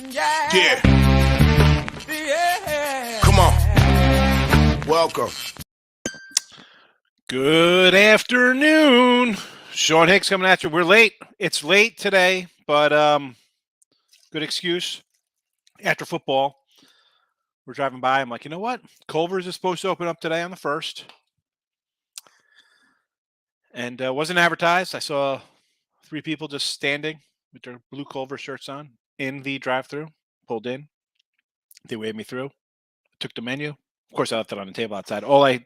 Yeah. Come on. Welcome. Good afternoon. Sean Higgs coming at you. We're late. It's late today, but good excuse. After football, we're driving by. I'm like, you know what? Culver's is supposed to open up today on the 1st. And wasn't advertised. I saw 3 people just standing with their blue Culver shirts on in the drive-thru. Pulled in. They waved me through. Took the menu. Of course, I left it on the table outside. I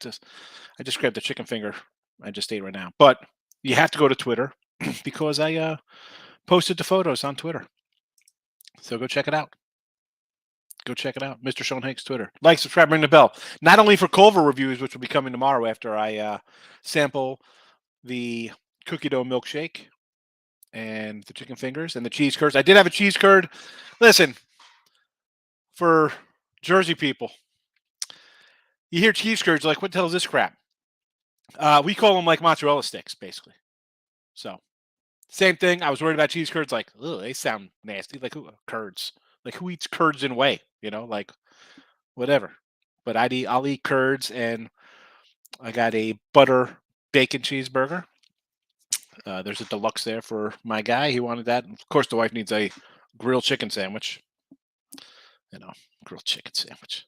just grabbed the chicken finger. I just ate right now. But you have to go to Twitter because I posted the photos on Twitter. So go check it out. Go check it out. Mr. Sean Higgs Twitter. Like, subscribe, ring the bell. Not only for Culver reviews, which will be coming tomorrow after I sample the cookie dough milkshake and the chicken fingers and the cheese curds. I did have a cheese curd. Listen, for Jersey people, you hear cheese curds, like, what the hell is this crap? We call them like mozzarella sticks, basically. So, same thing. I was worried about cheese curds. Like, ugh, they sound nasty. Like, curds. Like, who eats curds in whey? You know, like, whatever. But I'll eat curds, and I got a butter bacon cheeseburger. There's a deluxe there for my guy. He wanted that. Of course, the wife needs a grilled chicken sandwich. You know, grilled chicken sandwich.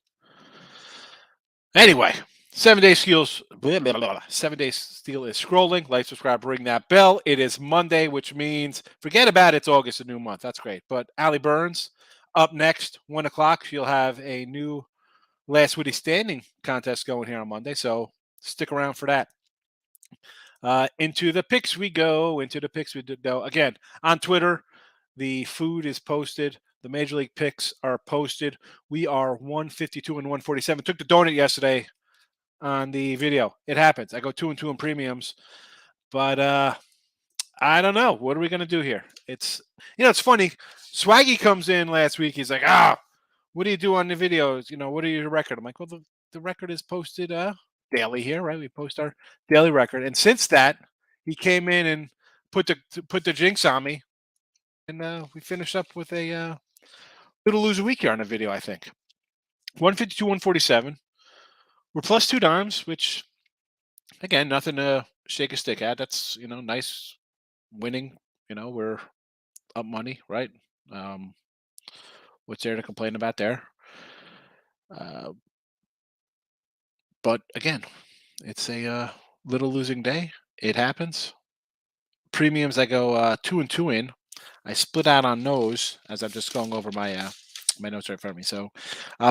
Anyway, 7 Day Steals. 7 Day Steal is scrolling. Like, subscribe, ring that bell. It is Monday, which means forget about it. It's August, a new month. That's great. But Allie Burns up next, 1 o'clock. She'll have a new Last Witty Standing contest going here on Monday. So stick around for that. Into the picks we go. Again, on Twitter, the food is posted. The Major League picks are posted. We are 152 and 147. Took the donut yesterday on the video. It happens. I go 2-2 in premiums. But I don't know. What are we going to do here? It's funny. Swaggy comes in last week. He's like, what do you do on the videos? What are your record? I'm like, well, the record is posted daily here, right? We post our daily record. And since that, he came in and put the jinx on me. And we finished up with a little lose a week here on the video, I think. 152, 147. We're plus 2 dimes, which, again, nothing to shake a stick at. That's, nice winning. We're up money, right? What's there to complain about there? But again, it's a little losing day. It happens. Premiums, I go 2-2 in. I split out on those as I'm just going over my my notes right in front of me. So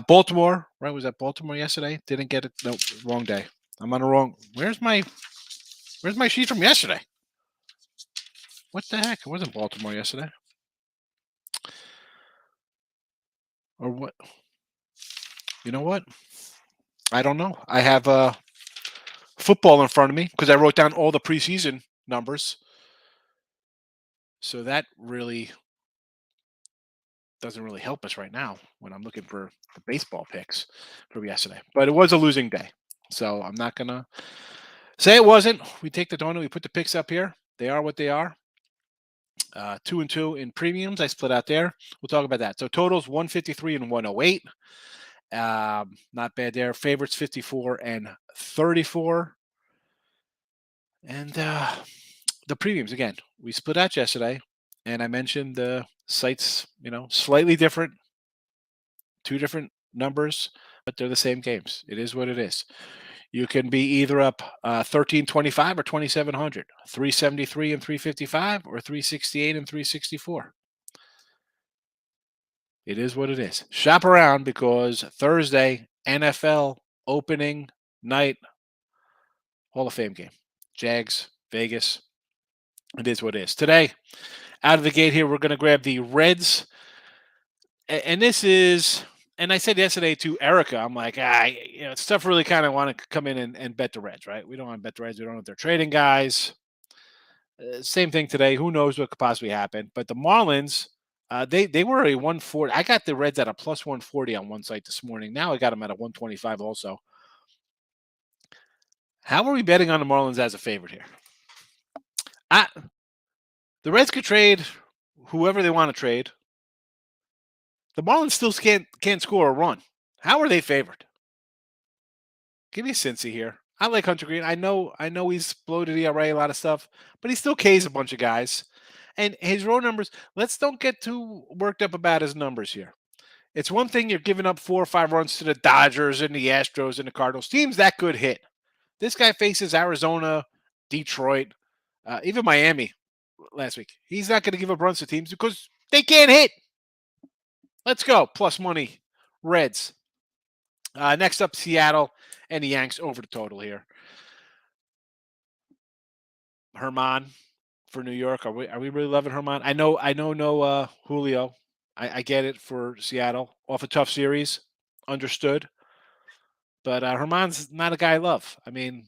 Baltimore, right? Was that Baltimore yesterday? Didn't get it. No, wrong day. I'm on the wrong. Where's my sheet from yesterday? What the heck? It wasn't Baltimore yesterday. Or what? You know what? I don't know. I have football in front of me because I wrote down all the preseason numbers. So that really doesn't really help us right now when I'm looking for the baseball picks from yesterday. But it was a losing day. So I'm not going to say it wasn't. We take the donut. We put the picks up here. They are what they are. 2-2 in premiums. I split out there. We'll talk about that. So totals 153 and 108. Not bad there. Favorites 54 and 34. And the premiums, again, we split out yesterday. And I mentioned the sites, slightly different. 2 different numbers, but they're the same games. It is what it is. You can be either up 1325 or 2700, 373 and 355, or 368 and 364. It is what it is. Shop around because Thursday, NFL opening night Hall of Fame game. Jags, Vegas. It is what it is. Today, out of the gate here, we're going to grab the Reds. And this is, and I said yesterday to Erica, I'm like, it's tough really kind of want to come in and bet the Reds, right? We don't want to bet the Reds. We don't know if they're trading guys. Same thing today. Who knows what could possibly happen? But the Marlins, they were a 140. I got the Reds at a plus 140 on one site this morning. Now I got them at a 125 also. How are we betting on the Marlins as a favorite here? The Reds could trade whoever they want to trade. The Marlins still can't score a run. How are they favored? Give me Cincy here. I like Hunter Green. I know he's bloated ERA, a lot of stuff, but he still Ks a bunch of guys. And his raw numbers, let's don't get too worked up about his numbers here. It's one thing you're giving up 4 or 5 runs to the Dodgers and the Astros and the Cardinals. Teams that could hit. This guy faces Arizona, Detroit, even Miami last week. He's not going to give up runs to teams because they can't hit. Let's go. Plus money. Reds. Next up, Seattle and the Yanks over the total here. Herman for New York. Are we really loving Herman? I know no Julio. I get it for Seattle. Off a tough series. Understood. But Herman's not a guy I love. I mean,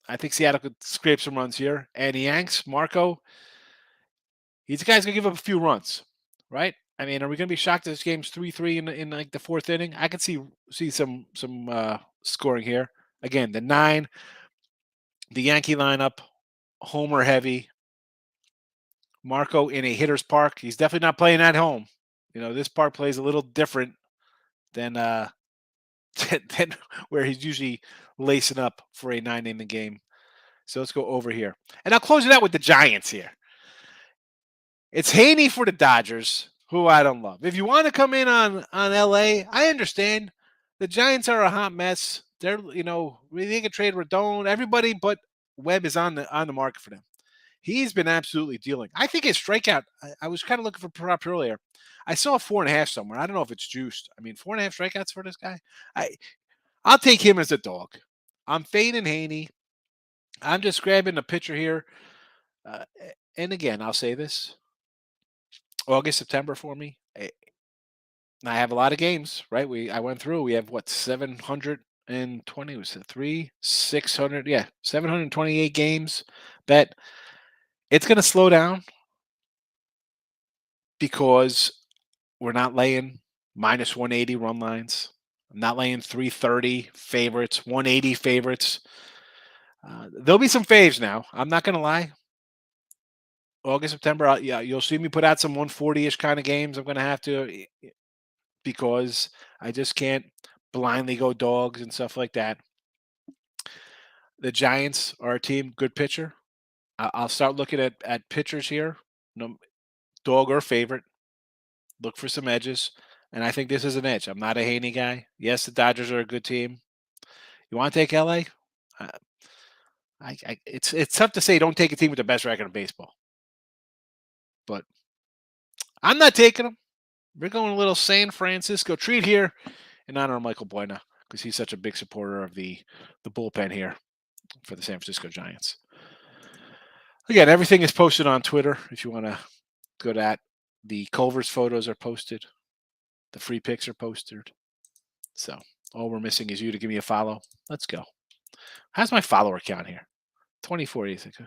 I think Seattle could scrape some runs here. And the Yanks, Marco, he's a guy's going to give up a few runs, right? I mean, are we going to be shocked if this game's 3-3 in like the 4th inning? I could see some scoring here. Again, the 9, the Yankee lineup, homer heavy. Marco in a hitter's park. He's definitely not playing at home. You know, this park plays a little different than than where he's usually lacing up for a 9-inning game. So let's go over here. And I'll close it out with the Giants here. It's Haney for the Dodgers, who I don't love. If you want to come in on LA, I understand. The Giants are a hot mess. They're, they can trade Rodon, everybody but Webb is on the market for them. He's been absolutely dealing. I think his strikeout, I was kind of looking for props earlier. I saw 4.5 somewhere. I don't know if it's juiced. I mean, 4.5 strikeouts for this guy. I'll take him as a dog. I'm fading Haney. I'm just grabbing the pitcher here. And again, I'll say this. August, September for me. I have a lot of games, right? I went through. We have 720? Was it 600? Yeah, 728 games. That it's going to slow down because we're not laying minus 180 run lines. I'm not laying 330 favorites, 180 favorites. There'll be some faves now. I'm not going to lie. August, September, you'll see me put out some 140-ish kind of games. I'm going to have to because I just can't blindly go dogs and stuff like that. The Giants are a team, good pitcher. I'll start looking at pitchers here, dog or favorite. Look for some edges, and I think this is an edge. I'm not a Haney guy. Yes, the Dodgers are a good team. You want to take LA? It's tough to say don't take a team with the best record in baseball, but I'm not taking them. We're going a little San Francisco treat here in honor of Michael Buena because he's such a big supporter of the bullpen here for the San Francisco Giants. Again, everything is posted on Twitter if you want to go to that. The Culver's photos are posted. The free picks are posted. So all we're missing is you to give me a follow. Let's go. How's my follower count here? 2486.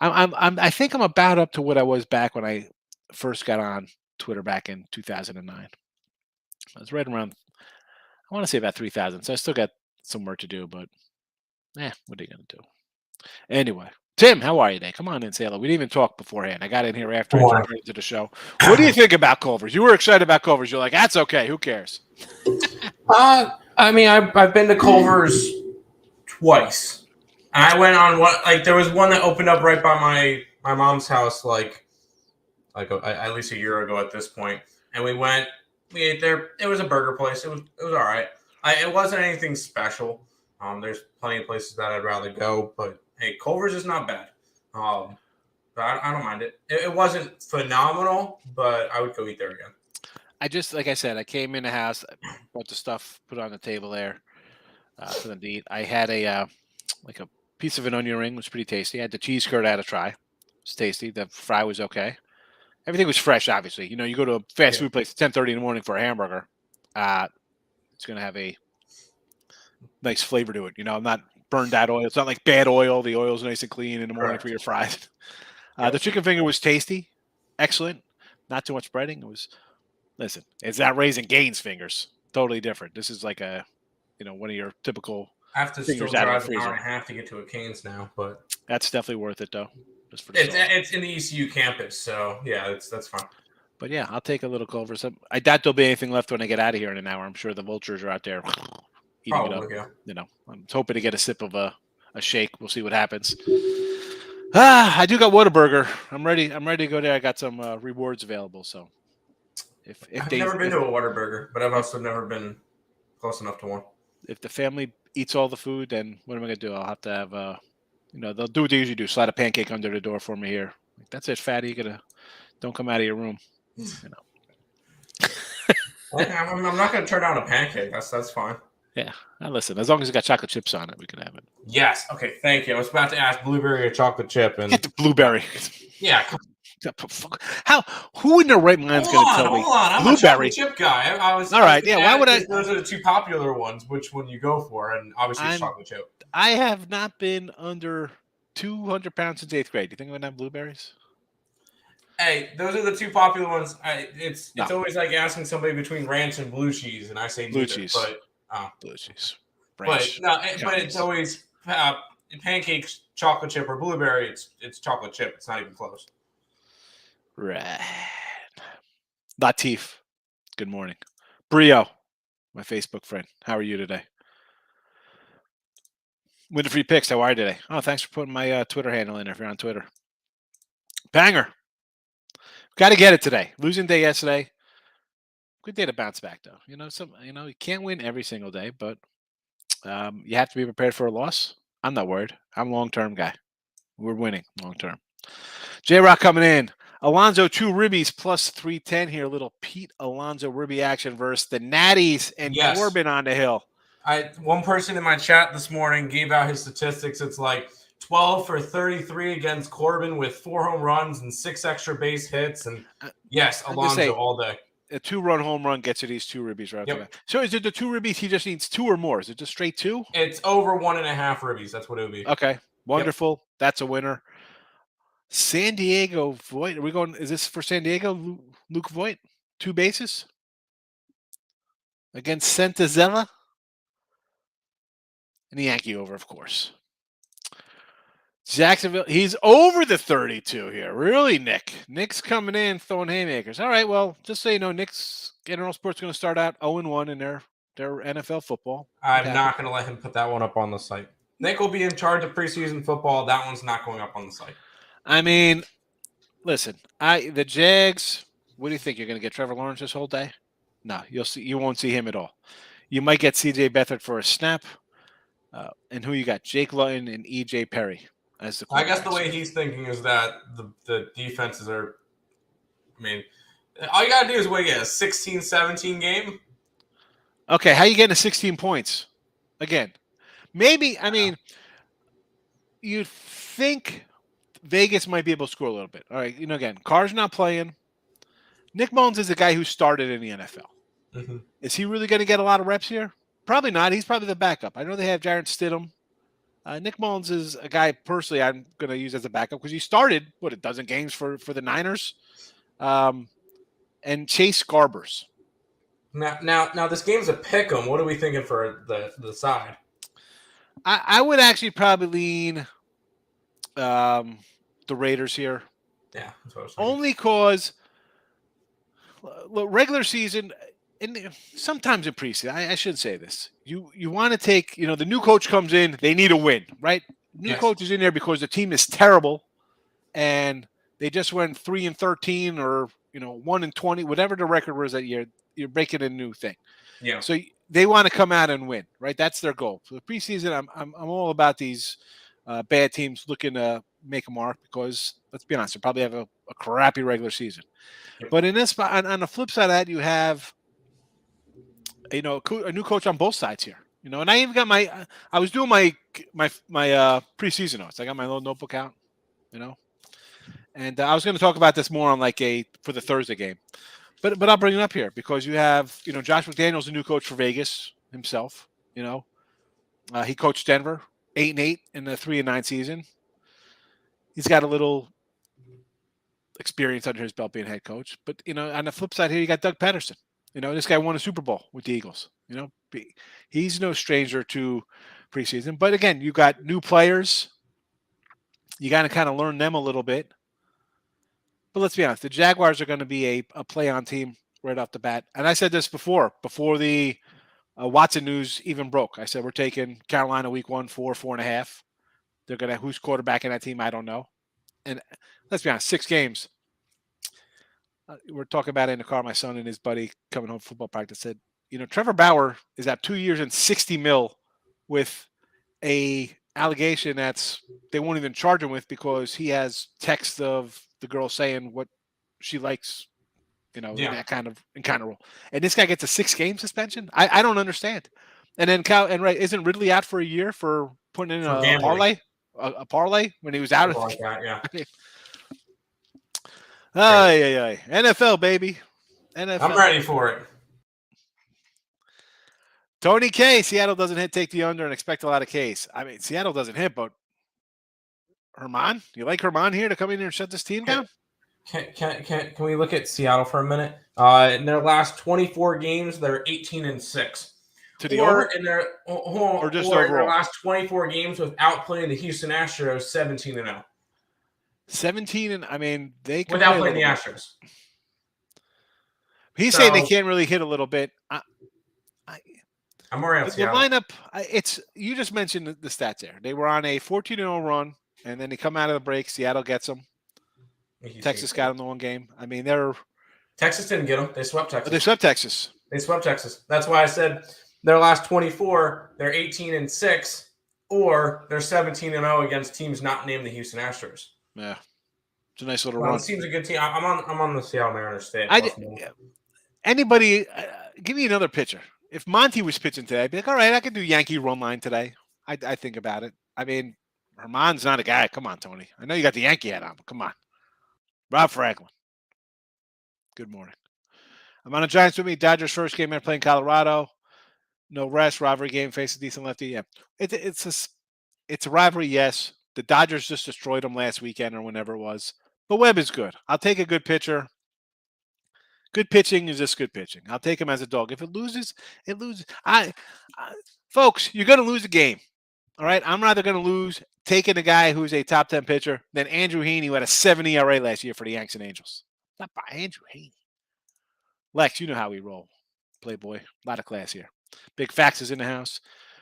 I think I'm about up to what I was back when I first got on Twitter back in 2009. I was right around, I want to say about 3,000. So I still got some work to do, but what are you going to do? Anyway, Tim, how are you today? Come on in, say hello. We didn't even talk beforehand. I got in here after I jumped right into the show. What do you think about Culver's? You were excited about Culver's. You're like, that's okay. Who cares? I mean, I've been to Culver's twice. I went on there was one that opened up right by my mom's house, at least a year ago at this point. And we ate there. It was a burger place. It was all right. It wasn't anything special. There's plenty of places that I'd rather go, but hey, Culver's is not bad. But I don't mind it. It wasn't phenomenal, but I would go eat there again. Like I said, I came in the house, brought the stuff, put it on the table there for them to eat. I had a piece of an onion ring, was pretty tasty. I had the cheese curd I had to try. It's tasty. The fry was okay. Everything was fresh, obviously. You go to a fast food place at 10:30 in the morning for a hamburger. It's going to have a nice flavor to it. Not burned out oil. It's not like bad oil. The oil's nice and clean in the morning for your fries. The chicken finger was tasty. Excellent. Not too much breading. Listen, it's not Raising Cane's fingers. Totally different. This is like one of your typical I have to still drive an hour and a half to get to a Cane's now, but that's definitely worth it though. It's in the ECU campus, so yeah, that's fine. But yeah, I'll take a little Culver. I doubt there'll be anything left when I get out of here in an hour. I'm sure the vultures are out there eating it up. Probably, yeah. You know, I'm hoping to get a sip of a shake. We'll see what happens. I do got Whataburger. I'm ready. I'm ready to go there. I got some rewards available. So I've never been to a Whataburger, but I've also never been close enough to one. If the family eats all the food, then what am I gonna do? I'll have to have they'll do what they usually do: slide a pancake under the door for me here. Like, that's it, fatty. Don't come out of your room. I'm not going to turn down a pancake. That's fine. Yeah. Now listen, as long as it got chocolate chips on it, we can have it. Yes. Okay. Thank you. I was about to ask blueberry or chocolate chip, and Get the blueberry. Yeah. How? Who in their right mind's going to tell me? Hold on. I'm blueberry. a chocolate chip guy. I was all right. Yeah. Why would I? Those are the two popular ones. Which one you go for? And obviously it's chocolate chip. I have not been under 200 pounds since 8th grade. Do you think I'm going to have blueberries? Hey, those are the two popular ones. It's always like asking somebody between ranch and blue cheese, and I say blue neither, cheese. But blue cheese. Ranch, but it's always pancakes, chocolate chip, or blueberry. It's chocolate chip. It's not even close. Right. Latif. Good morning. Brio, my Facebook friend. How are you today? Winter-free picks. How are you today? Oh, thanks for putting my Twitter handle in if you're on Twitter. Banger. Got to get it today. Losing day yesterday. Good day to bounce back, though. You can't win every single day, but you have to be prepared for a loss. I'm not worried. I'm a long-term guy. We're winning long-term. J-Rock coming in. Alonzo 2 ribbies plus 310 here. A little Pete Alonzo ribby action versus the Natties and Corbin on the hill. One person in my chat this morning gave out his statistics. It's like 12 for 33 against Corbin with 4 home runs and 6 extra base hits. And yes, Alonzo all day. A 2-run home run gets you these 2 ribbies right away. So is it the 2 ribbies? He just needs 2 or more? Is it just straight 2? It's over 1.5 ribbies. That's what it would be. Okay. Wonderful. Yep. That's a winner. San Diego Voit. Are we going? Is this for San Diego? Luke Voit, 2 bases against Santazella and the Yankee over, of course. Jacksonville. He's over the 32 here. Really, Nick. Nick's coming in throwing haymakers. All right. Well, just so you know, Nick's General Sports going to start out 0-1 in their NFL football. I'm not going to let him put that one up on the site. Nick will be in charge of preseason football. That one's not going up on the site. I mean, listen, the Jags, what do you think? You're going to get Trevor Lawrence this whole day? No, you won't see him at all. You might get C.J. Beathard for a snap. And who you got? Jake Luton and E.J. Perry as the I guess the way he's thinking is that the defenses are – I mean, all you got to do is get a 16-17 game. Okay, how you getting to 16 points? Again, maybe – I mean, you'd think – Vegas might be able to score a little bit. All right, again, Carr's not playing. Nick Mullins is a guy who started in the NFL. Mm-hmm. Is he really going to get a lot of reps here? Probably not. He's probably the backup. I know they have Jarrett Stidham. Nick Mullins is a guy, personally, I'm going to use as a backup because he started, a dozen games for the Niners. And Chase Garbers. Now, this game's a pick 'em. What are we thinking for the side? I would actually probably lean the Raiders here. Yeah, that's what I was thinking. Only because regular season and sometimes in preseason, I should say this. You want to take, the new coach comes in, they need a win, right? New coach is in there because the team is terrible and they just went 3-13 or 1-20, whatever the record was that year. You're breaking a new thing. Yeah. So they want to come out and win, right? That's their goal. So the preseason, I'm all about these bad teams looking to make a mark because let's be honest, they probably have a crappy regular season. Yep. But in this, on the flip side of that, you have a new coach on both sides here. And I even got I was doing my preseason notes. I got my little notebook out, and I was going to talk about this more on for the Thursday game, but I'll bring it up here because you have Josh McDaniels, a new coach for Vegas himself. He coached Denver 8-8 in the 3-9 season. He's got a little experience under his belt being head coach, but on the flip side here, you got Doug Peterson. This guy won a Super Bowl with the Eagles. He's no stranger to preseason. But again, you got new players. You got to kind of learn them a little bit. But let's be honest, the Jaguars are going to be a play-on team right off the bat. And I said this before the Watson news even broke. I said we're taking Carolina week 1, 4.5. They're going to who's quarterback in that team, I don't know. And let's be honest, 6 games. We're talking about it in the car. My son and his buddy coming home from football practice said, Trevor Bauer is at 2 years and $60 million with a allegation they won't even charge him with because he has text of the girl saying what she likes, in that kind of role. And this guy gets a 6-game suspension. I don't understand. And then isn't Ridley out for a year for putting in a parlay? A parlay when he was out like that, yeah. NFL, baby. NFL. I'm ready for it. Tony K, Seattle doesn't take the under and expect a lot of Ks. I mean, Seattle doesn't hit, but Herman, you like Herman here to come in here and shut this team down? Can we look at Seattle for a minute? In their last 24 games, they're 18-6. To the over? In their or just overall? In their last 24 games without playing the Houston Astros, 17-0. 17 and I mean they can without playing the Astros. He's saying they can't really hit a little bit. I'm around the lineup. You just mentioned the stats there. They were on a 14-0 run, and then they come out of the break. Seattle gets them. Texas got them the one game. I mean, Texas didn't get them. They swept Texas. They swept Texas. That's why I said their last 24, they're 18-6, or they're 17-0 against teams not named the Houston Astros. Yeah, it's a nice little run. It seems a good team. I'm on the Seattle Mariners state. Anybody, give me another pitcher. If Monty was pitching today, I'd be like, all right, I can do Yankee run line today. I think about it. I mean, Herman's not a guy. Come on, Tony. I know you got the Yankee hat on, but come on. Rob Franklin. Good morning. I'm on the Giants with me. Dodgers first game they're playing Colorado. No rest. Rivalry game. Face a decent lefty. Yeah. It's a rivalry, yes. The Dodgers just destroyed them last weekend or whenever it was. But Webb is good. I'll take a good pitcher. Good pitching is just good pitching. I'll take him as a dog. If it loses, it loses. Folks, you're going to lose a game. All right? I'm rather going to lose taking a guy who's a top 10 pitcher than Andrew Heaney, who had a 70 ERA last year for the Yanks and Angels. Not by Andrew Heaney. Lex, you know how we roll. Playboy. A lot of class here. Big Fax is in the house.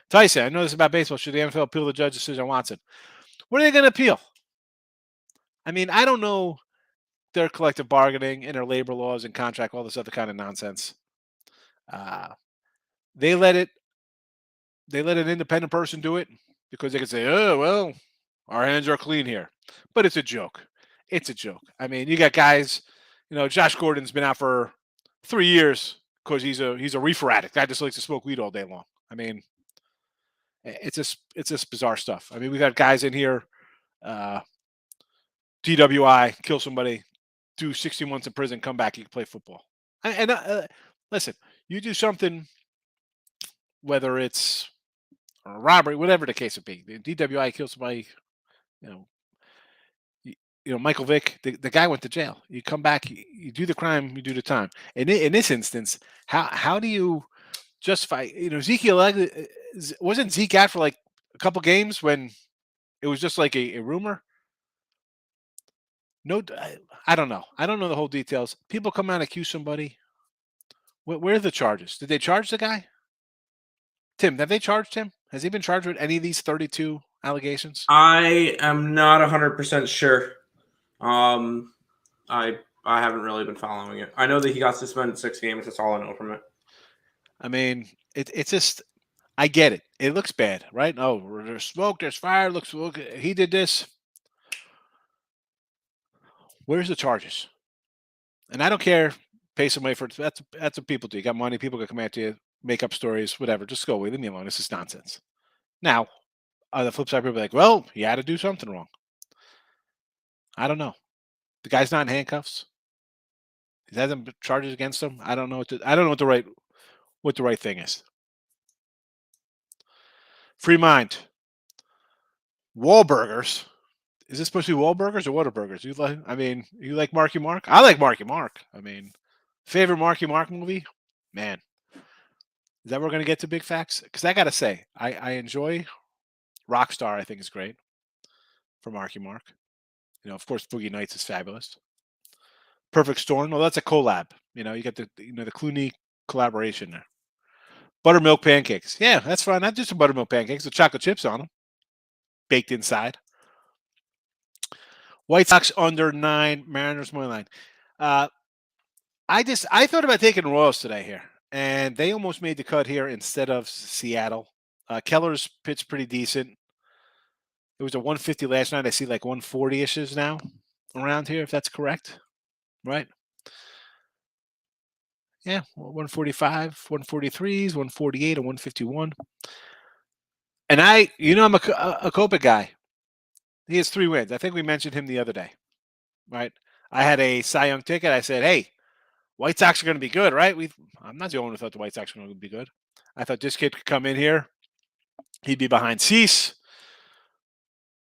Tyson, I know this about baseball. Should the NFL appeal the judge's decision on Watson? What are they going to appeal? I mean, I don't know their collective bargaining and their labor laws and contract, all this other kind of nonsense. They let an independent person do it because they can say, oh, well, our hands are clean here. But it's a joke. It's a joke. I mean, you got guys, Josh Gordon's been out for 3 years because he's a reefer addict. Guy just likes to smoke weed all day long. I mean, it's just bizarre stuff. I mean, we got guys in here, DWI, kill somebody, do 60 months in prison, come back, you can play football. And listen, you do something, whether it's a robbery, whatever the case would be. The DWI kill somebody, Michael Vick, the guy went to jail. You come back, you do the crime, you do the time. And in this instance, how do you justify? Ezekiel wasn't Zeke out for like a couple games when it was just like a rumor. No, I don't know. I don't know the whole details. People come out and accuse somebody. Where are the charges? Did they charge the guy? Tim, have they charged him? Has he been charged with any of these 32 allegations? I am not 100% sure. I haven't really been following it. I know that he got suspended 6 games. That's all I know from it. I mean, it's just, I get it. It looks bad, right? Oh, there's smoke, there's fire. Look, he did this. Where's the charges? And I don't care. Pay somebody for it. That's what people do. You got money. People can come at you, make up stories, whatever. Just go away. Leave me alone. This is nonsense. Now, on the flip side, people are like, well, he had to do something wrong. I don't know. The guy's not in handcuffs. He hasn't charges against him. I don't know what the right thing is. Free mind. Wahlburgers. Is this supposed to be Wahlburgers or Whataburgers? You like Marky Mark? I like Marky Mark. I mean, favorite Marky Mark movie? Man. Is that where we're going to get to big facts? Because I got to say, I enjoy Rockstar, I think is great for Marky Mark. Of course, Boogie Nights is fabulous. Perfect Storm. Well, that's a collab. You got the the Clooney collaboration there. Buttermilk pancakes. Yeah, that's fine. Not just buttermilk pancakes with chocolate chips on them, baked inside. White Sox under 9. Mariners money line. I thought about taking Royals today here, and they almost made the cut here instead of Seattle. Keller's pitched pretty decent. It was a 150 last night. I see like 140-ishes now around here, if that's correct. Right? Yeah, 145, 143s, 148, and 151. And I'm a Copa guy. He has 3 wins. I think we mentioned him the other day, right? I had a Cy Young ticket. I said, hey, White Sox are going to be good, right? I'm not the only one who thought the White Sox were going to be good. I thought this kid could come in here. He'd be behind Cease,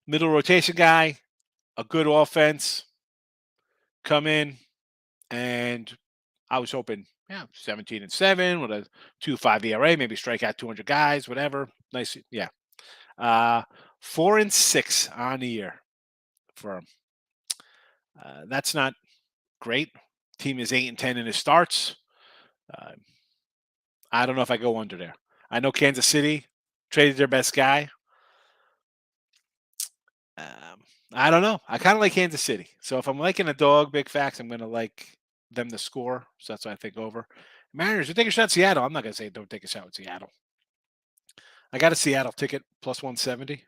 middle rotation guy, a good offense, come in, and I was hoping, 17-7 with a 2.5 ERA, maybe strike out 200 guys, whatever. Nice, yeah. 4-6 on the year for him. That's not great. Team is 8-10 in his starts. I don't know if I go under there. I know Kansas City traded their best guy. I don't know. I kind of like Kansas City. So if I'm liking a dog, big facts, I'm going to like them to score. So that's why I think over. Mariners, you take a shot at Seattle. I'm not going to say don't take a shot with Seattle. I got a Seattle ticket plus 170.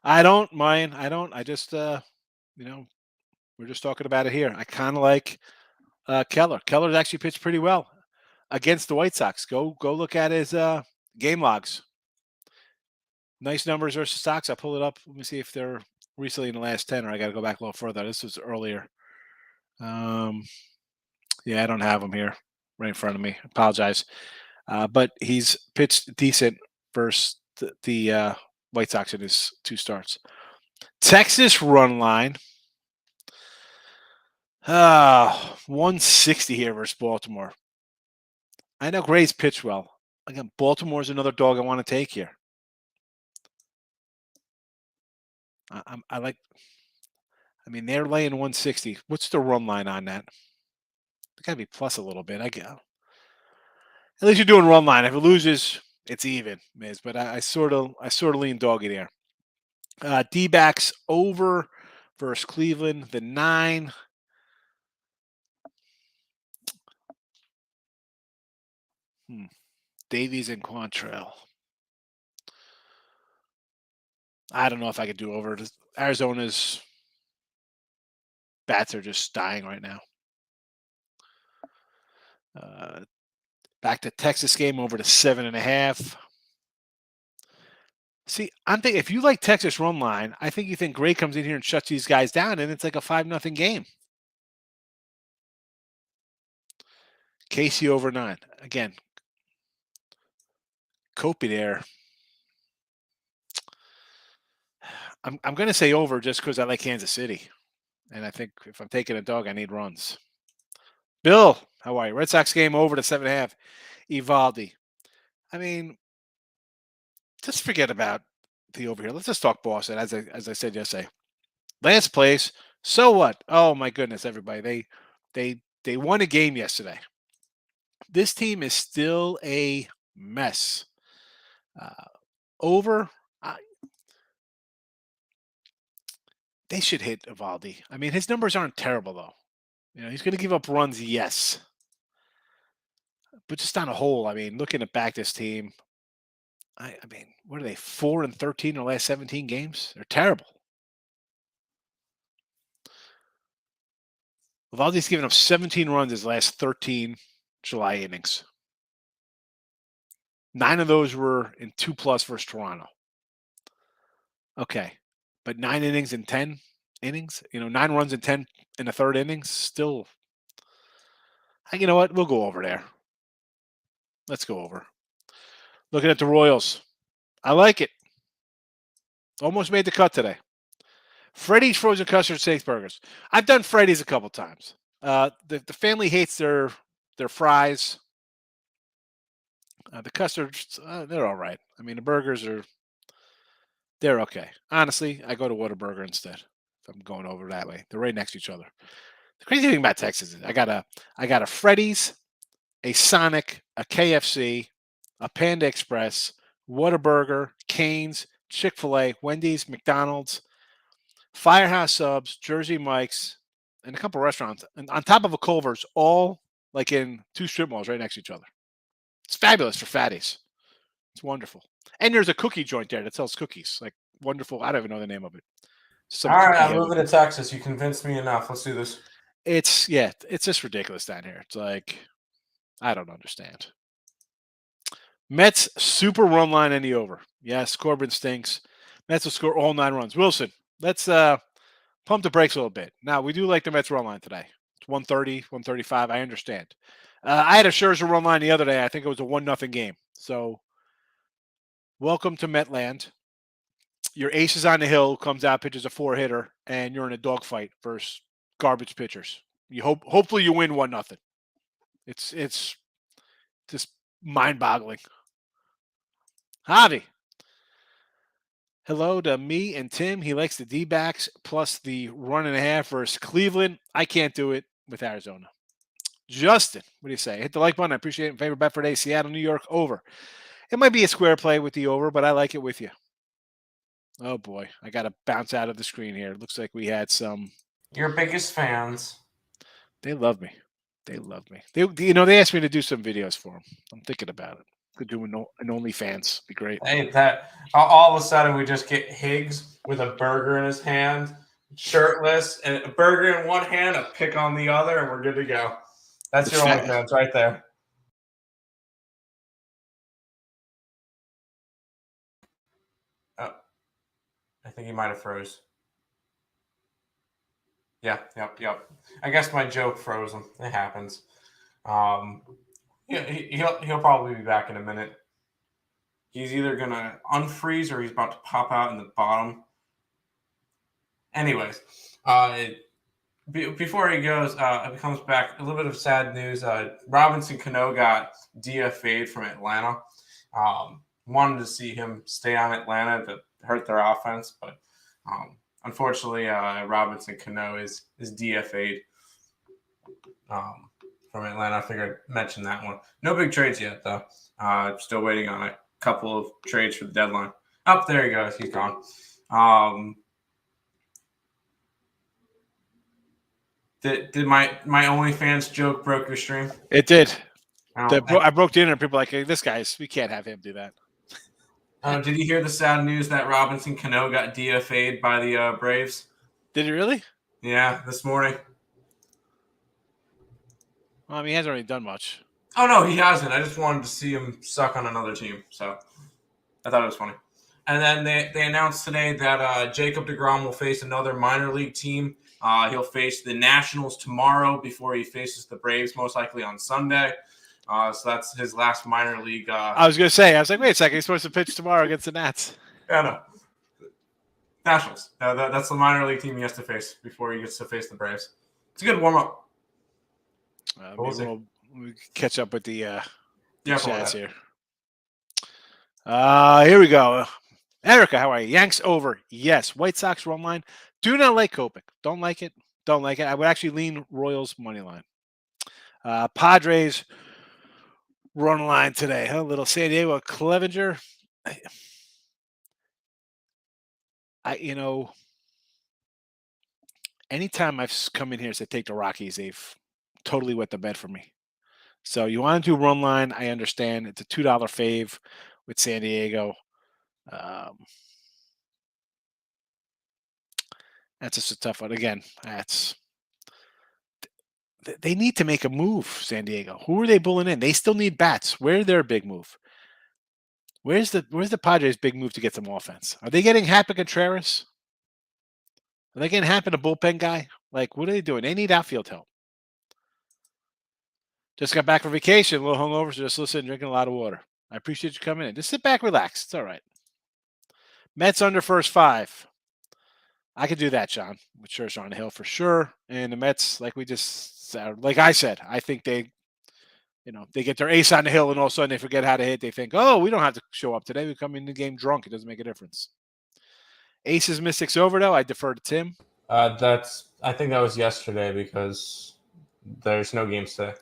I don't mind. I just, we're just talking about it here. I kind of like Keller. Keller's actually pitched pretty well against the White Sox. Go look at his game logs. Nice numbers versus Sox. I pull it up. Let me see if they're recently in the last 10, or I got to go back a little further. This was earlier. Yeah, I don't have him here right in front of me. Apologize. But he's pitched decent versus the White Sox in his 2 starts. Texas run line. 160 here versus Baltimore. I know Gray's pitched well. Again, Baltimore's another dog I want to take here. They're laying 160. What's the run line on that? It's got to be plus a little bit. I guess. At least you're doing run line. If it loses, it's even, Miz. But I sort of lean doggy there. D-backs over versus Cleveland. The 9. Davies and Quantrill. I don't know if I could do over. Arizona's bats are just dying right now. Back to Texas game over to 7.5. See, I'm thinking if you like Texas run line, I think you think Gray comes in here and shuts these guys down, and it's like a 5-0 game. Casey over 9. Again, Kopi there. I'm going to say over just because I like Kansas City. And I think if I'm taking a dog, I need runs. Bill, how are you? Red Sox game over to 7.5. Evaldi. Just forget about the over here. Let's just talk Boston, as I said yesterday. Last place. So what? Oh my goodness, everybody. They won a game yesterday. This team is still a mess. Over. They should hit Evaldi. His numbers aren't terrible though. He's going to give up runs, yes. But just on a whole, looking at back this team, what are they? 4-13 in the last 17 games? They're terrible. Evaldi's given up 17 runs his last 13 July innings. 9 of those were in 2+ versus Toronto. Okay. But 9 innings in 10 innings? 9 runs in 10 in the 3rd innings? Still. You know what? We'll go over there. Let's go over. Looking at the Royals. I like it. Almost made the cut today. Freddy's frozen custard steak burgers. I've done Freddy's a couple times. The family hates their fries. The custards, they're all right. The burgers they're okay. Honestly, I go to Whataburger instead if I'm going over that way. They're right next to each other. The crazy thing about Texas is I got a Freddy's, a Sonic, a KFC, a Panda Express, Whataburger, Cane's, Chick-fil-A, Wendy's, McDonald's, Firehouse Subs, Jersey Mike's, and a couple restaurants. And on top of a Culver's, all like in 2 strip malls right next to each other. It's fabulous for fatties. It's wonderful. And there's a cookie joint there that sells cookies. Like wonderful. I don't even know the name of it. All right, I'm moving to Texas. You convinced me enough. Let's do this. It's just ridiculous down here. It's like, I don't understand. Mets super run line in the over. Yes, Corbin stinks. Mets will score all 9 runs. Wilson, let's pump the brakes a little bit. Now, we do like the Mets run line today. It's 130, 135. I understand. I had a Scherzer run line the other day. I think it was a 1-0 game. So, welcome to Metland. Your ace is on the hill, comes out, pitches a 4-hitter, and you're in a dogfight versus garbage pitchers. Hopefully you win 1-0. It's just mind-boggling. Javi. Hello to me and Tim. He likes the D-backs plus the 1.5 versus Cleveland. I can't do it with Arizona. Justin, what do you say? Hit the like button. I appreciate it. Favorite bet for today, Seattle, New York, over. It might be a square play with the over, but I like it with you. Oh, boy. I got to bounce out of the screen here. It looks like we had some. Your biggest fans. They love me. They love me. They asked me to do some videos for them. I'm thinking about it. Could do an OnlyFans. Be great. Hey, that all of a sudden we just get Higgs with a burger in his hand, shirtless, and a burger in one hand, a pick on the other, and we're good to go. That's your OnlyFans right there. Oh, I think he might have froze. Yeah, yep. I guess my joke froze him. It happens. Yeah, he'll probably be back in a minute. He's either gonna unfreeze or he's about to pop out in the bottom. Anyways, before he goes, it comes back. A little bit of sad news. Robinson Cano got DFA'd from Atlanta. Wanted to see him stay on Atlanta to hurt their offense, but unfortunately, Robinson Cano is DFA'd from Atlanta. I figured I'd mention that one. No big trades yet, though. Still waiting on a couple of trades for the deadline. Oh, there he goes. He's gone. Did my OnlyFans joke broke your stream? It did. I broke the internet. People are like, hey, we can't have him do that. Did you hear the sad news that Robinson Cano got DFA'd by the Braves? Did he really? Yeah, this morning. Well, I mean, he hasn't really done much. Oh, no, he hasn't. I just wanted to see him suck on another team. So I thought it was funny. And then they announced today that Jacob deGrom will face another minor league team. He'll face the Nationals tomorrow before he faces the Braves, most likely on Sunday. So that's his last minor league. I was going to say, wait a second. He's supposed to pitch tomorrow against the Nats. Yeah, no. Nationals. That's the minor league team he has to face before he gets to face the Braves. It's a good warm-up. We'll catch up with the chats here. Here we go. Erica, how are you? Yanks over. Yes. White Sox run line. Do not like Kopech. Don't like it. Don't like it. I would actually lean Royals money line. Padres run line today. A little San Diego Clevenger. Anytime I've come in here and said take the Rockies, they've totally wet the bed for me. So you want to do run line, I understand. It's a $2 fave with San Diego. That's just a tough one. Again, they need to make a move, San Diego. Who are they bulling in? They still need bats. Where's their big move? Where's the Padres' big move to get some offense? Are they getting Happy Contreras? Are they getting Happy a bullpen guy? Like, what are they doing? They need outfield help. Just got back from vacation, a little hungover, so just listen, drinking a lot of water. I appreciate you coming in. Just sit back, relax. It's all right. Mets under first 5. I could do that, Sean, with Scherzer on the hill for sure. And the Mets, like I said, I think they get their ace on the hill and all of a sudden they forget how to hit. They think, oh, we don't have to show up today. We come in the game drunk. It doesn't make a difference. Aces Mystics over, though. I defer to Tim. I think that was yesterday because there's no games today.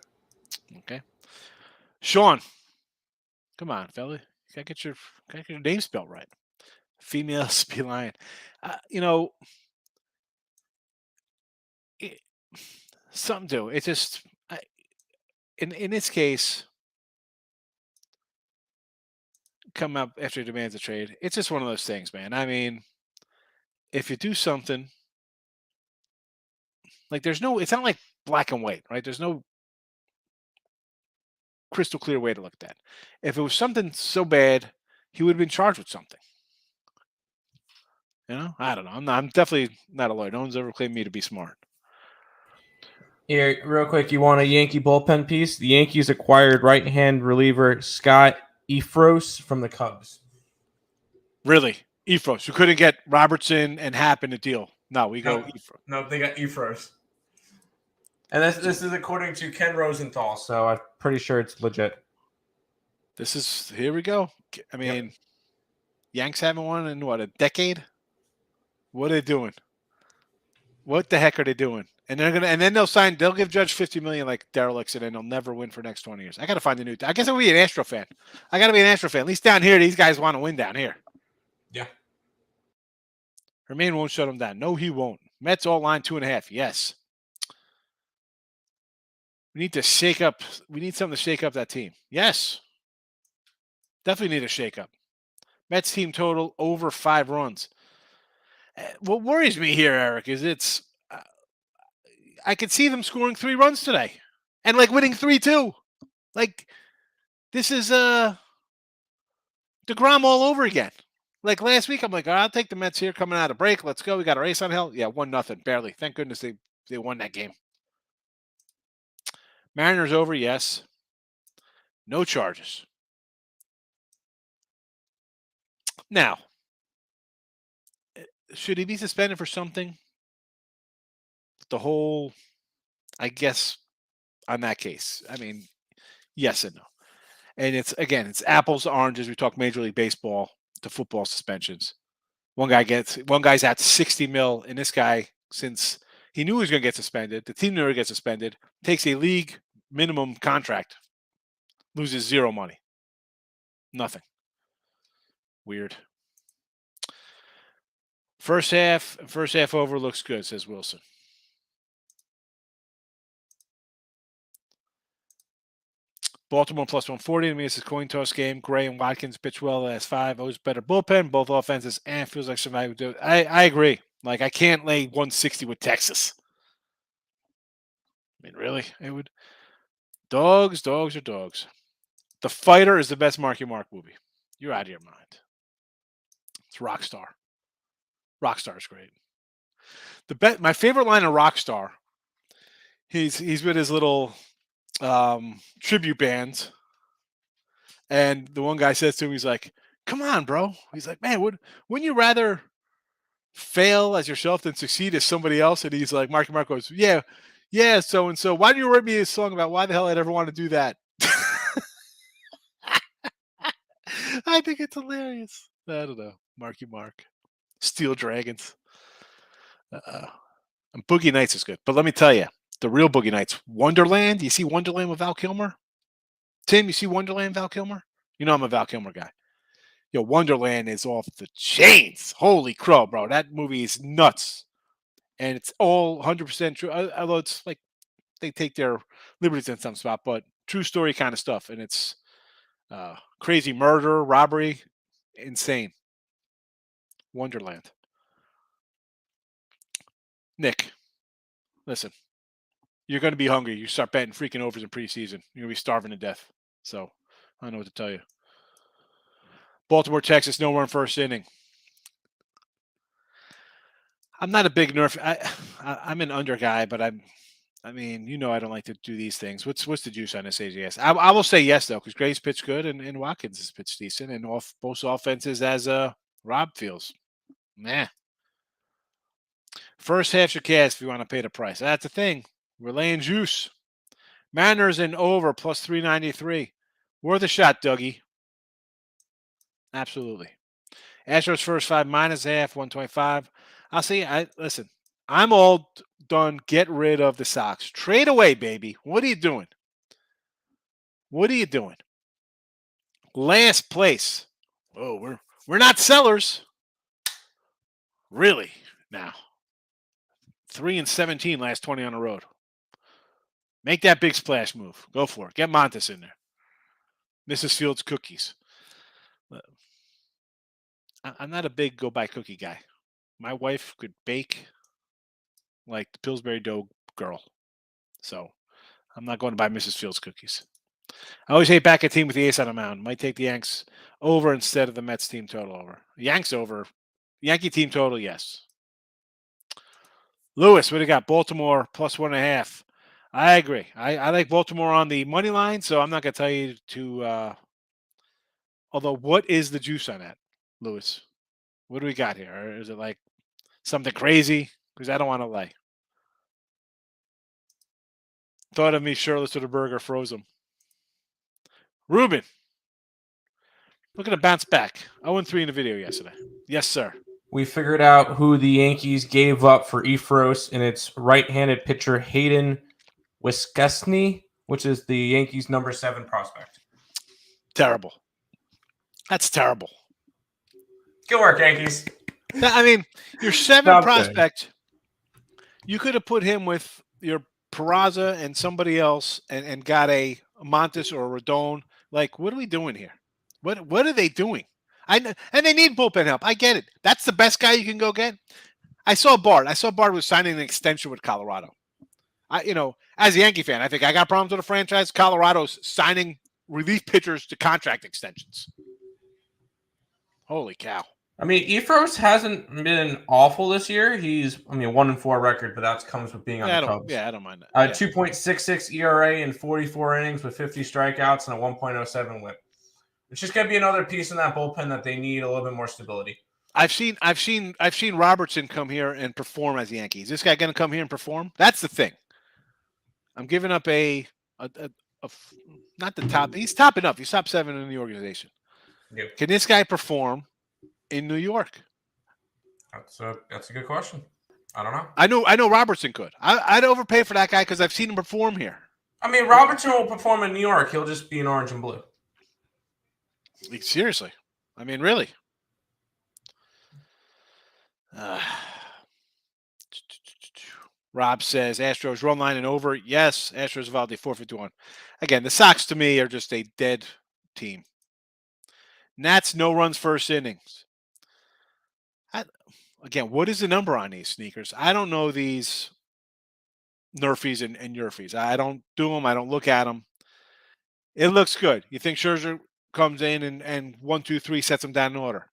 Okay. Sean, come on, fella. You gotta get your name spelled right. Female Spee Lion. You know, it, something to it. Just in this case, come up after he demands a trade. It's just one of those things, man. I mean, if you do something like there's no, it's not like black and white, right? There's no crystal clear way to look at that. If it was something so bad, he would have been charged with something. You know, I don't know. I'm definitely not a lawyer. No one's ever claimed me to be smart. Here, real quick, you want a Yankee bullpen piece? The Yankees acquired right-hand reliever Scott Efros from the Cubs. Really, Efros. You couldn't get Robertson and Happ in a deal. No, we go Efros. No, they got Efros. And this is according to Ken Rosenthal, so I'm pretty sure it's legit. Here we go. I mean, Yanks haven't won in what, a decade? What are they doing? What the heck are they doing? And then they'll give Judge $50 million like derelicts, and then they'll never win for the next 20 years. I gotta find a new. I guess I'll be an Astro fan. I gotta be an Astro fan. At least down here, these guys want to win down here. Yeah. Herman won't shut them down. No, he won't. Mets all line 2.5. Yes. We need to shake up. We need something to shake up that team. Yes. Definitely need a shake up. Mets team total over 5 runs. What worries me here, Eric, is I could see them scoring 3 runs today and like winning 3-2. Like this is DeGrom all over again. Like last week, I'm like, I'll take the Mets here coming out of break. Let's go. We got our ace on hill. Yeah, 1-0, barely. Thank goodness they won that game. Mariners over, yes. No charges. Now, should he be suspended for something? The whole, I guess, on that case. I mean, yes and no. And it's apples to oranges. We talk Major League Baseball to football suspensions. One guy's at 60 mil, and this guy, since he knew he was going to get suspended, the team knew he would get suspended, takes a league minimum contract, loses 0 money. Nothing. Weird. First half over looks good, says Wilson. Baltimore plus 140. I mean, this is a coin toss game. Gray and Watkins pitch well the last 5. Always better bullpen, both offenses, and it feels like somebody would do it. I agree. Like, I can't lay 160 with Texas. I mean, really? It would. Dogs are dogs. The Fighter is the best Marky Mark movie. You're out of your mind. It's Rockstar. Rockstar is great. My favorite line of Rockstar. He's with his little tribute band, and the one guy says to him, he's like, "Come on, bro." He's like, "Man, wouldn't you rather fail as yourself than succeed as somebody else?" And he's like, Marky Mark goes, "Yeah, so and so. Why do you write me a song about why the hell I'd ever want to do that?" I think it's hilarious. I don't know. Marky Mark. Steel Dragons. And Boogie Nights is good. But let me tell you, the real Boogie Nights, Wonderland. You see Wonderland with Val Kilmer? Tim, you see Wonderland, Val Kilmer? You know I'm a Val Kilmer guy. Yo, Wonderland is off the chains. Holy crow, bro. That movie is nuts. And it's all 100% true. Although it's like they take their liberties in some spot, but true story kind of stuff. And it's crazy murder, robbery, insane. Wonderland. Nick, listen, you're going to be hungry. You start betting freaking overs in preseason. You're going to be starving to death. So I don't know what to tell you. Baltimore, Texas, no run first inning. I'm not a big nerf. I'm an under guy, but I mean, you know, I don't like to do these things. What's the juice on this AGS? I will say yes though, because Gray's pitched good and Watkins has pitched decent, and both offenses as Rob feels. Nah. First half should cast if you want to pay the price. That's the thing. We're laying juice. Mariners in over plus 393. Worth a shot, Dougie. Absolutely. Astros first 5 minus half, 125. I'll see. Listen. I'm all done. Get rid of the Sox. Trade away, baby. What are you doing? What are you doing? Last place. Oh, we're not sellers. Really? Now. 3-17 last 20 on the road. Make that big splash move. Go for it. Get Montes in there. Mrs. Fields cookies. I'm not a big go buy cookie guy. My wife could bake like the Pillsbury Dough girl. So I'm not going to buy Mrs. Fields cookies. I always hate back a team with the ace on the mound. Might take the Yanks over instead of the Mets team total over. Yanks over. Yankee team total, yes. Lewis, what do you got? Baltimore plus 1.5. I agree. I like Baltimore on the money line, so I'm not going to tell you to. Although, what is the juice on that, Lewis? What do we got here? Or is it like something crazy? Because I don't want to lay. Thought of me shirtless with a burger, froze him. Ruben, looking to bounce back. 0-3 in the video yesterday. Yes, sir. We figured out who the Yankees gave up for Efros, and it's right-handed pitcher Hayden Wisconsin, which is the Yankees' number 7 prospect. Terrible. That's terrible. Good work, Yankees. I mean, your 7 prospect, you could have put him with your Peraza and somebody else and got a Montes or a Rodon. Like, what are we doing here? What are they doing? And they need bullpen help. I get it. That's the best guy you can go get. I saw Bart was signing an extension with Colorado. As a Yankee fan, I think I got problems with the franchise. Colorado's signing relief pitchers to contract extensions. Holy cow. I mean, Efros hasn't been awful this year. He's, 1-4 record, but that comes with being on the Cubs. I don't mind that. 2.66 ERA in 44 innings with 50 strikeouts and a 1.07 WHIP. It's just gonna be another piece in that bullpen that they need a little bit more stability. I've seen Robertson come here and perform as the Yankees. Is this guy gonna come here and perform? That's the thing. I'm giving up not the top. He's topping up. He's top 7 in the organization. Yep. Can this guy perform in New York? That's a good question. I don't know. I know Robertson could. I'd overpay for that guy because I've seen him perform here. I mean, Robertson will perform in New York. He'll just be in orange and blue. Seriously. I mean, really. Rob says Astros run line and over. Yes, Astros Valde 451. Again, the Sox to me are just a dead team. Nats no runs first innings. Again, what is the number on these sneakers? I don't know these Nerfies and Yurfies. I don't do them. I don't look at them. It looks good. You think Scherzer comes in and 1, 2, 3 sets them down in order.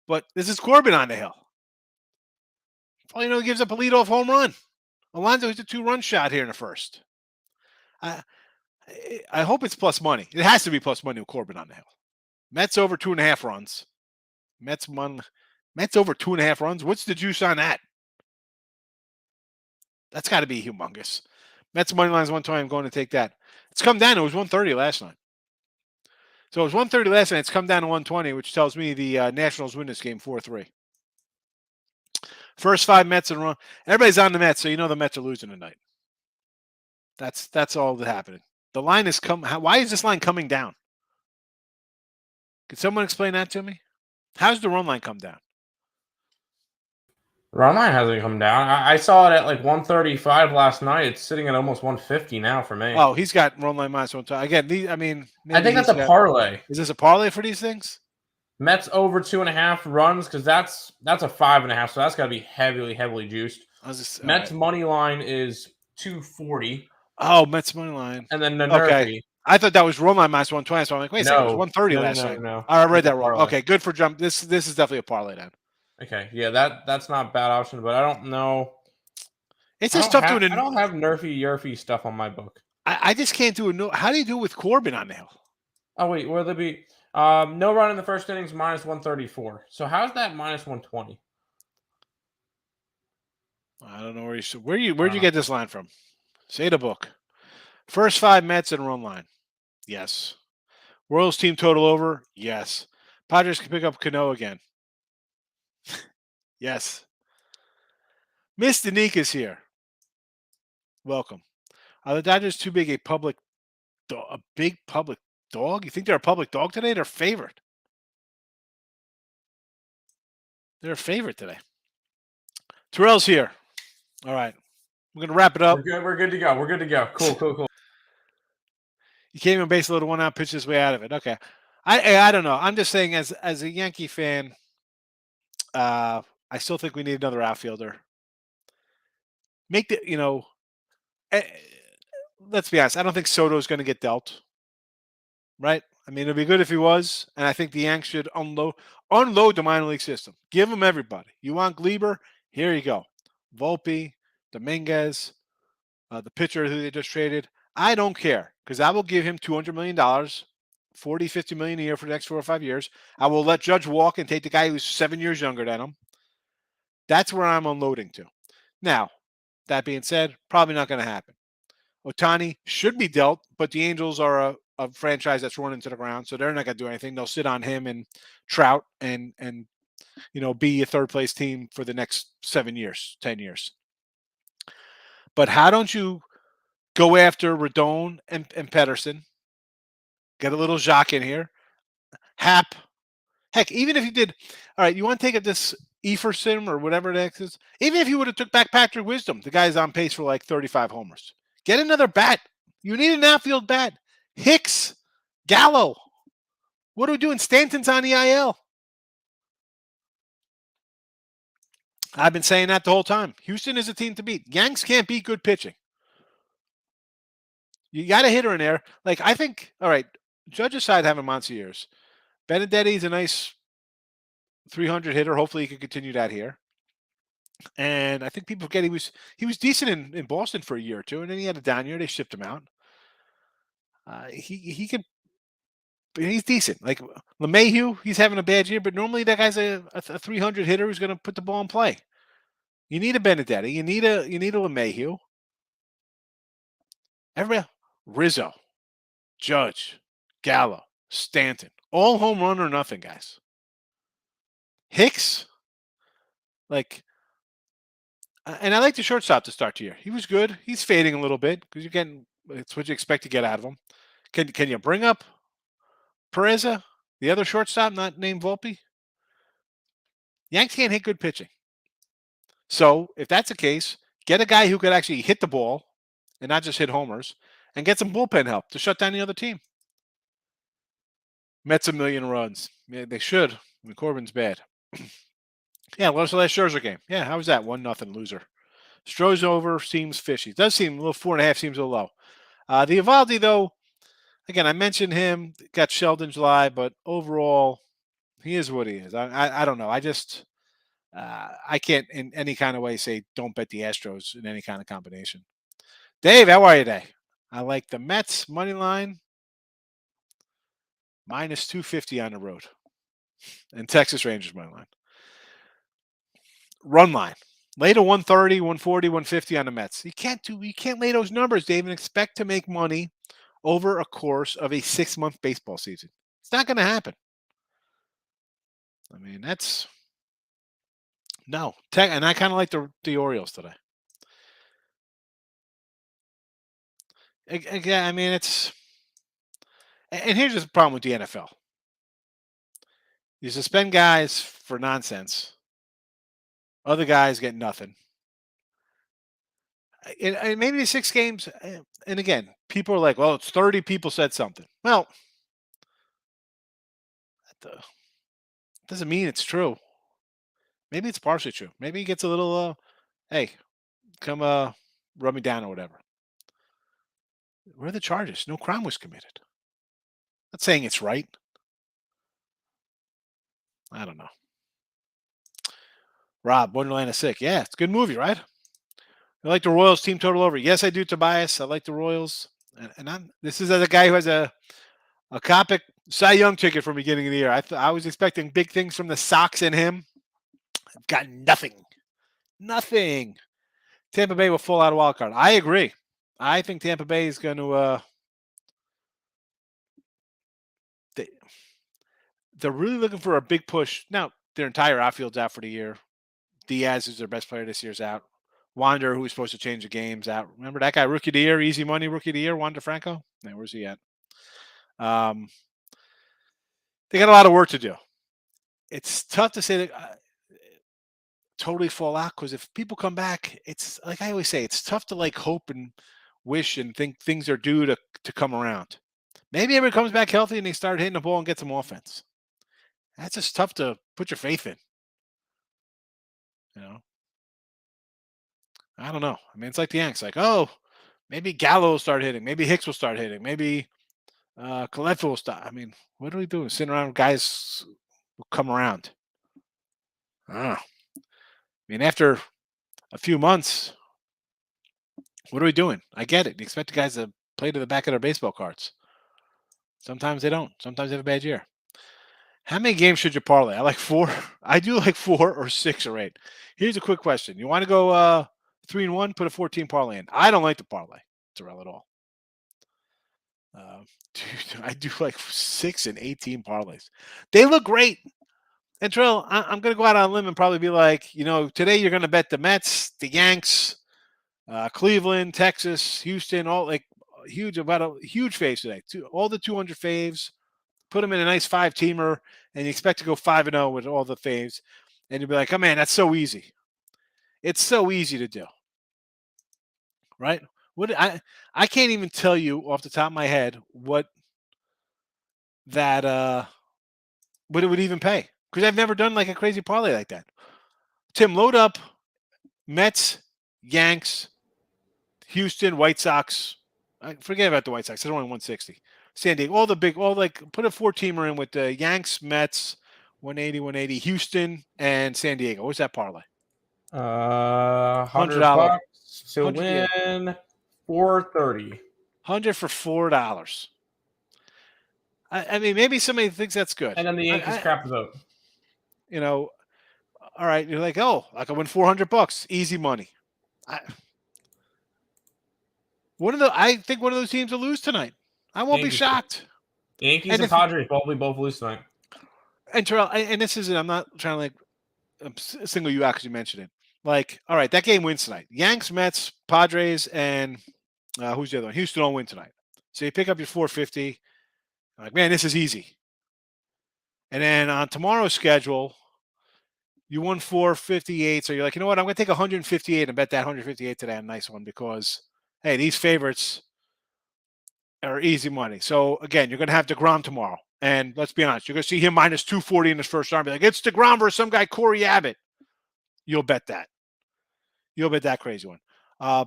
But this is Corbin on the hill. All you know, he gives up a leadoff home run. Alonso hits a 2-run shot here in the first. I hope it's plus money. It has to be plus money with Corbin on the hill. Mets over 2.5 runs. Mets over 2.5 runs. What's the juice on that? That's got to be humongous. Mets money line is 120. I'm going to take that. It's come down. It was 130 last night. So it was 130 last night. It's come down to 120, which tells me the Nationals win this game 4-3. First 5 Mets in a row. Everybody's on the Mets, so you know the Mets are losing tonight. That's all that's happening. The line is why is this line coming down? Could someone explain that to me? How's the run line come down? The run line hasn't come down. I saw it at like 135 last night. It's sitting at almost 150 now for me. Oh, he's got run line minus 1. Again, I think that's a parlay. Is this a parlay for these things? Mets over 2.5 runs because that's a 5.5, so that's got to be heavily juiced. Mets money line is 240. Oh, Mets money line, and then the Nerfy. I thought that was run line minus 120. So I'm like, wait a second, it was 130 last night. No. I read that wrong. Okay, good for jump. This is definitely a parlay then. Okay, yeah, that's not a bad option, but I don't know. It's just tough doing. I don't have Nerfy stuff on my book. I just can't do it. How do you do it with Corbin on the hill? Oh wait, will there be no run in the first innings minus 134? So how's that minus 120? I don't know where'd you get this line from? Say the book. First 5 Mets and run line. Yes. Royals team total over. Yes. Padres can pick up Cano again. Yes. Mr. Neek is here. Welcome. Are the Dodgers too big a big public dog? You think they're a public dog today? They're favored. They're a favorite today. Terrell's here. All right. We're going to wrap it up. We're good to go. We're good to go. Cool. He came in base loaded 1 out, pitched his way out of it. Okay. I don't know. I'm just saying as a Yankee fan, I still think we need another outfielder. Let's be honest. I don't think Soto's going to get dealt. Right? I mean, it'd be good if he was, and I think the Yanks should unload the minor league system. Give them everybody. You want Gleber? Here you go. Volpe, Dominguez, the pitcher who they just traded. I don't care because I will give him $200 million, $40, $50 million a year for the next 4 or 5 years. I will let Judge walk and take the guy who's 7 years younger than him. That's where I'm unloading to. Now, that being said, probably not going to happen. Ohtani should be dealt, but the Angels are a franchise that's run into the ground, so they're not going to do anything. They'll sit on him and Trout and be a third place team for the next 7 years, 10 years. But how don't you go after Rodon and Pedersen? Get a little Jacques in here. Hap. Heck, even if you did, all right, you want to take this Eferson or whatever it is, even if you would have took back Patrick Wisdom, the guy's on pace for like 35 homers. Get another bat. You need an outfield bat. Hicks, Gallo. What are we doing? Stanton's on the IL. I've been saying that the whole time. Houston is a team to beat. Yanks can't beat good pitching. You got a hitter in there. Like, I think, all right, Judge's side having monster years. Benedetti's a nice 300 hitter. Hopefully he can continue that here. And I think people forget he was decent in Boston for a year or two, and then he had a down year. They shipped him out. He could. He's decent. Like LeMahieu, he's having a bad year, but normally that guy's a 300 hitter who's going to put the ball in play. You need a Benedetti. You need a LeMahieu. Everybody, Rizzo, Judge, Gallo, Stanton, all home run or nothing, guys. Hicks, like, and I like the shortstop to start the year. He was good. He's fading a little bit because it's what you expect to get out of him. Can you bring up Pereza, the other shortstop, not named Volpe? Yanks can't hit good pitching. So if that's the case, get a guy who could actually hit the ball and not just hit homers, and get some bullpen help to shut down the other team. Mets 1 million runs. Yeah, they should. I mean, Corbin's bad. Yeah, what's the last Scherzer game? Yeah, how was that? 1-0 loser. Stroh's over seems fishy. Does seem a little 4.5 seems a little low. The Evaldi, though, again, I mentioned him, got shelled in July, but overall, he is what he is. I don't know. I can't in any kind of way say don't bet the Astros in any kind of combination. Dave, how are you today? I like the Mets money line minus 250 on the road, and Texas Rangers money line. Run line. Lay to 130, 140, 150 on the Mets. You can't lay those numbers, Dave, and expect to make money over a course of a 6-month baseball season. It's not going to happen. I mean, no. And I kind of like the Orioles today. Again, I mean, and here's the problem with the NFL. You suspend guys for nonsense. Other guys get nothing. And maybe 6 games, and again, people are like, well, it's 30 people said something. Well, that doesn't mean it's true. Maybe it's partially true. Maybe he gets a little, hey, come rub me down or whatever. Where are the charges? No crime was committed. Not saying it's right. I don't know. Rob, Wonderland is sick. Yeah, it's a good movie, right? I like the Royals team total over. Yes, I do, Tobias. I like the Royals. And this is as a guy who has a Kopech Cy Young ticket from the beginning of the year. I was expecting big things from the Sox and him. I've got nothing. Nothing. Tampa Bay will fall out of wild card. I agree. I think Tampa Bay is going to they're really looking for a big push. Now, their entire outfield's out for the year. Diaz, who's their best player this year, is out. Wander, who was supposed to change the games out. Remember that guy, rookie of the year, easy money, rookie of the year, Wander Franco? Yeah, where's he at? They got a lot of work to do. It's tough to say that totally fall out because if people come back, it's like I always say, it's tough to like hope and wish and think things are due to come around. Maybe everyone comes back healthy and they start hitting the ball and get some offense. That's just tough to put your faith in. You know, I don't know. I mean, it's like the Yanks. Like, oh, maybe Gallo will start hitting. Maybe Hicks will start hitting. Maybe Colette will start. I mean, what are we doing? Sitting around, guys will come around. I don't know. I mean, after a few months, what are we doing? I get it. You expect the guys to play to the back of their baseball cards. Sometimes they don't. Sometimes they have a bad year. How many games should you parlay? I like 4. I do like 4 or 6 or 8. Here's a quick question. You want to go 3-1, put a 14 parlay in. I don't like the parlay, Terrell, at all. Dude, I do like 6 and 18 parlays. They look great. And Terrell, I'm going to go out on a limb and probably be like, today you're going to bet the Mets, the Yanks, Cleveland, Texas, Houston, all like about a huge faves today. All the 200 faves. Put them in a nice 5-teamer, and you expect to go 5-0 with all the faves, and you'll be like, "Oh man, that's so easy." It's so easy to do, right? I can't even tell you off the top of my head what that what it would even pay because I've never done like a crazy parlay like that. Tim, load up Mets, Yanks, Houston, White Sox. Forget about the White Sox. They're only 160. San Diego, put a 4-teamer in with the Yanks, Mets, 180, Houston, and San Diego. What's that parlay? $100 to win 430. 100 for $4. I mean, maybe somebody thinks that's good. And then the Yankees crap the vote. All right. You're like, oh, I can win $400. Easy money. I think one of those teams will lose tonight. I won't be shocked. Yankees and Padres probably both lose tonight. And Terrell, and this isn't. I'm not trying to single you out because you mentioned it. Like, all right, that game wins tonight. Yanks, Mets, Padres, and who's the other one? Houston all win tonight. So you pick up your 450. Like, man, this is easy. And then on tomorrow's schedule, you won 458. So you're like, you know what? I'm going to take 158 and bet that 158 today. A nice one because, hey, these favorites are easy money. So, again, you're going to have DeGrom tomorrow. And let's be honest, you're going to see him minus 240 in his first round. Be like, it's DeGrom versus some guy, Corey Abbott. You'll bet that. You'll bet that crazy one.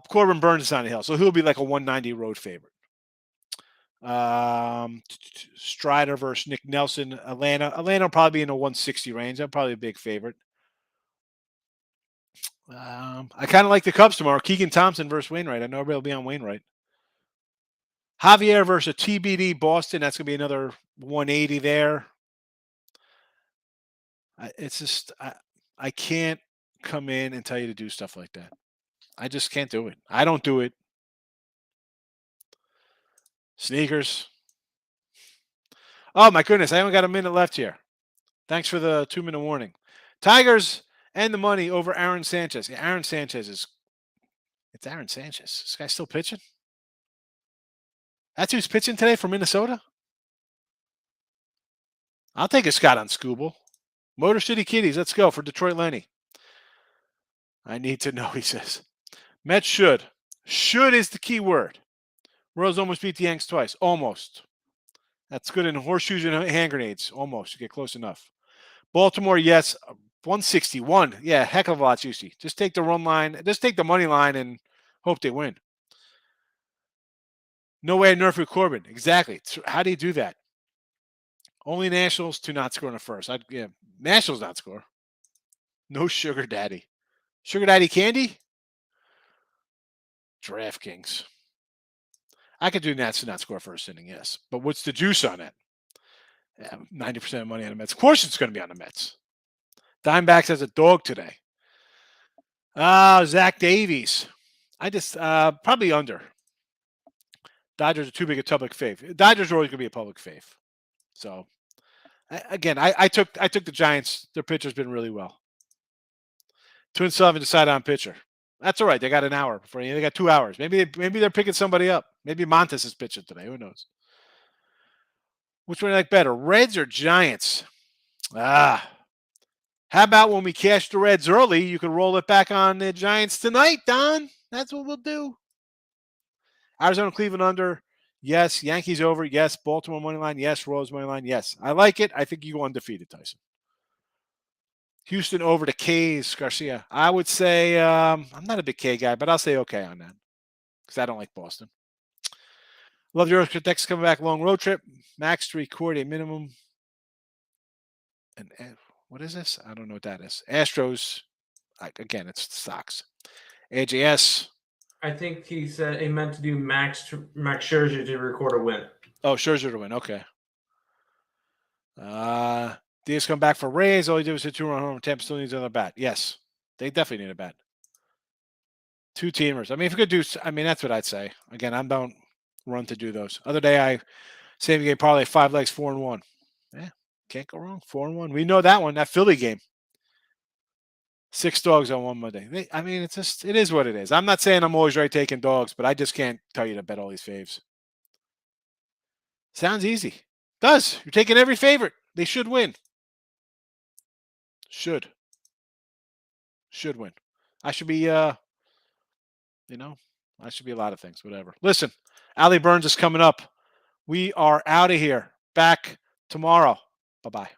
Corbin Burns is on the hill, so he'll be like a 190 road favorite. Strider versus Nick Nelson, Atlanta. Atlanta will probably be in the 160 range. I'm probably a big favorite. I kind of like the Cubs tomorrow. Keegan Thompson versus Wainwright. I know everybody will be on Wainwright. Javier versus TBD Boston. That's going to be another 180 there. It's just I can't come in and tell you to do stuff like that. I just can't do it. I don't do it. Sneakers. Oh, my goodness. I only got a minute left here. Thanks for the 2-minute warning. Tigers and the money over Aaron Sanchez. Yeah, Aaron Sanchez it's Aaron Sanchez. This guy's still pitching? That's who's pitching today for Minnesota? I'll take a Scott on Scooble. Motor City Kitties, let's go for Detroit Lenny. I need to know, he says. Mets should. Should is the key word. Royals almost beat the Yanks twice. Almost. That's good in horseshoes and hand grenades. Almost. You get close enough. Baltimore, yes. 161. Yeah, heck of a lot juicy. Just take the run line. Just take the money line and hope they win. No way nerf with Corbin. Exactly. How do you do that? Only Nationals to not score in the first. Nationals not score. No Sugar Daddy. Sugar Daddy Candy? DraftKings. I could do Nats to not score first inning, yes. But what's the juice on it? 90% of money on the Mets. Of course it's going to be on the Mets. Diamondbacks has a dog today. Zach Davies. I just probably under. Dodgers are too big a public fave. Dodgers are always going to be a public fave. So, again, I took the Giants. Their pitcher's been really well. Twins still haven't decided on pitcher. That's all right. They got an hour before you. They got 2 hours. Maybe they're picking somebody up. Maybe Montes is pitching today. Who knows? Which one do you like better, Reds or Giants? How about when we cash the Reds early, you can roll it back on the Giants tonight, Don? That's what we'll do. Arizona, Cleveland under. Yes. Yankees over. Yes. Baltimore money line. Yes. Royals money line. Yes. I like it. I think you go undefeated, Tyson. Houston over to K's, Garcia. I would say I'm not a big K guy, but I'll say okay on that because I don't like Boston. Love your Dex coming back. Long road trip. Max 3/4 minimum. And what is this? I don't know what that is. Astros. Again, it's stocks. AJS. I think he said he meant to do Max Scherzer to record a win. Oh, Scherzer to win. Okay. Diaz come back for Rays. All he did was hit 2-run home. Tampa still needs another bat. Yes, they definitely need a bat. 2 teamers. I mean, if you could do, I mean, that's what I'd say. Again, I don't run to do those. Other day, same game parlay 5 legs 4-1. Yeah, can't go wrong. 4-1. We know that one. That Philly game. 6 dogs on one Monday. I mean, it is what it is. I'm not saying I'm always right taking dogs, but I just can't tell you to bet all these faves. Sounds easy. Does. You're taking every favorite. They should win. Should win. I should be, I should be a lot of things, whatever. Listen, Ali Burns is coming up. We are out of here. Back tomorrow. Bye-bye.